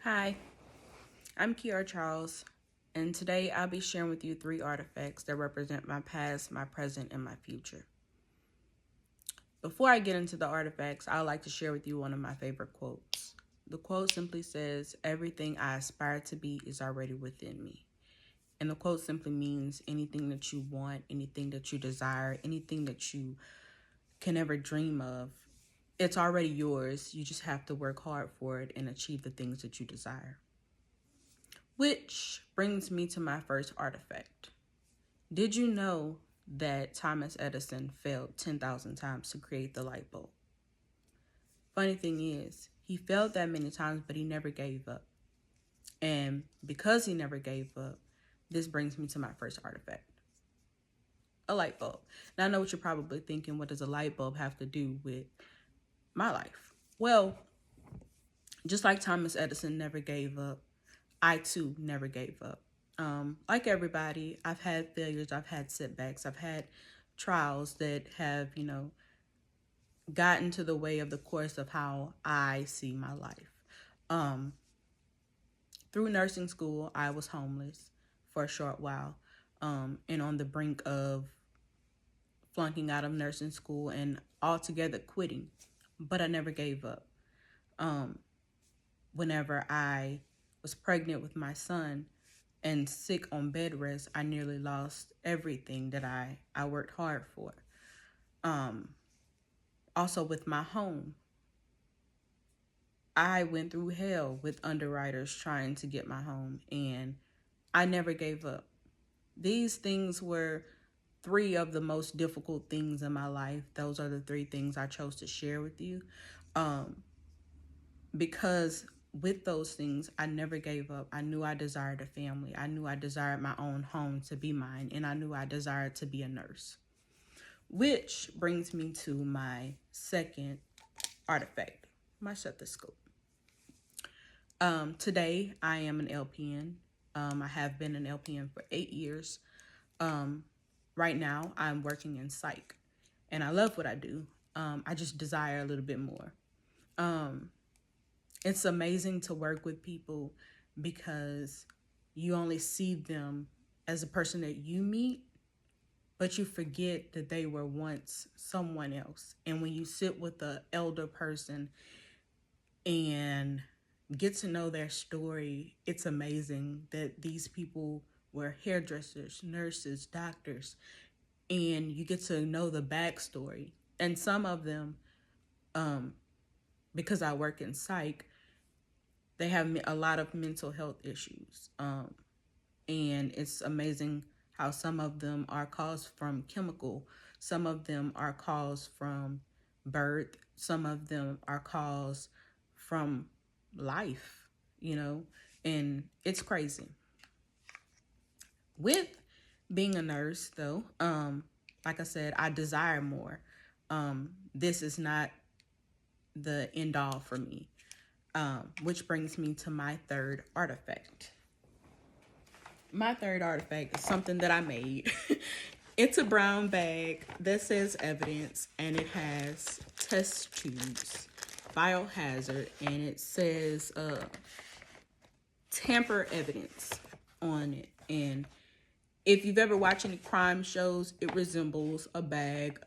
Hi, I'm Kiara Charles, and today I'll be sharing with you three artifacts that represent my past, my present, and my future. Before I get into the artifacts, I'd like to share with you one of my favorite quotes. The quote simply says, "Everything I aspire to be is already within me." And the quote simply means anything that you want, anything that you desire, anything that you can ever dream of, it's already yours. You just have to work hard for it and achieve the things that you desire. Which brings me to my first artifact. Did you know that Thomas Edison failed 10,000 times to create the light bulb? Funny thing is, he failed that many times, but he never gave up. And because he never gave up, this brings me to my first artifact, a light bulb. Now, I know what you're probably thinking, what does a light bulb have to do with my life? Well, just like Thomas Edison never gave up, I too never gave up. Like everybody, I've had failures, I've had setbacks, I've had trials that have, gotten to the way of the course of how I see my life. Um, Through nursing school, I was homeless for a short while, and on the brink of flunking out of nursing school and altogether quitting, but I never gave up. Um, Whenever I was pregnant with my son and sick on bed rest, I nearly lost everything that I worked hard for. Um, Also, with my home, I went through hell with underwriters trying to get my home, and I never gave up. These things were three of the most difficult things in my life. Those are the three things I chose to share with you. Um, because with those things, I never gave up. I knew I desired a family. I knew I desired my own home to be mine, and I knew I desired to be a nurse. Which brings me to my second artifact, my stethoscope. Today, I am an LPN. I have been an LPN for 8 years. Um, right now, I'm working in psych, and I love what I do. I just desire a little bit more. Um, it's amazing to work with people because you only see them as a person that you meet, but you forget that they were once someone else. And when you sit with an elder person and get to know their story, it's amazing that these people were hairdressers, nurses, doctors, and you get to know the backstory. And some of them, um, because I work in psych, they have a lot of mental health issues. And it's amazing how some of them are caused from chemical, some of them are caused from birth, some of them are caused from life, you know, and it's crazy. With being a nurse, though, like I said, I desire more. This is not the end all for me, which brings me to my third artifact. My third artifact is something that I made. It's a brown bag that says evidence, and it has test tubes, biohazard, and it says tamper evidence on it. And if you've ever watched any crime shows, it resembles a bag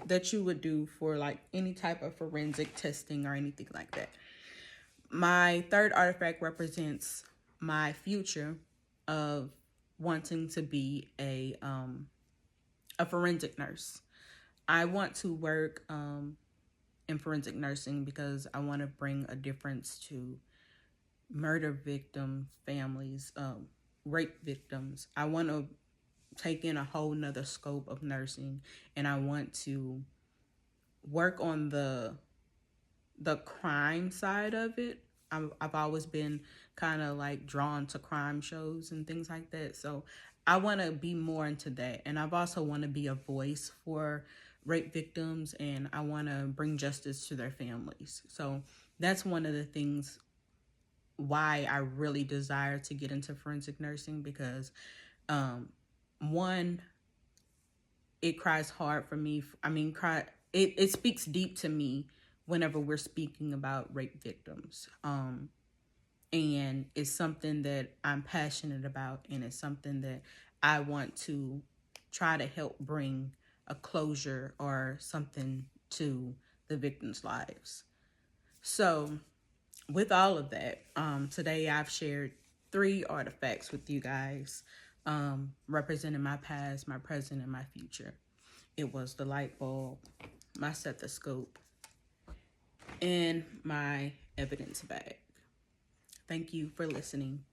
that you would do for like any type of forensic testing or anything like that. My third artifact represents my future of wanting to be a forensic nurse. I want to work in forensic nursing because I want to bring a difference to murder victim families, rape victims. I want to take in a whole nother scope of nursing, and I want to work on the crime side of it. I've always been kind of like drawn to crime shows and things like that. So I want to be more into that. And I've also want to be a voice for rape victims, and I want to bring justice to their families. So that's one of the things why I really desire to get into forensic nursing because um, one, it cries hard for me. It speaks deep to me whenever we're speaking about rape victims. And it's something that I'm passionate about, and it's something that I want to try to help bring a closure or something to the victims' lives. So, with all of that, today I've shared 3 artifacts with you guys, representing my past, my present, and my future. It was the light bulb, my stethoscope, and my evidence bag. Thank you for listening.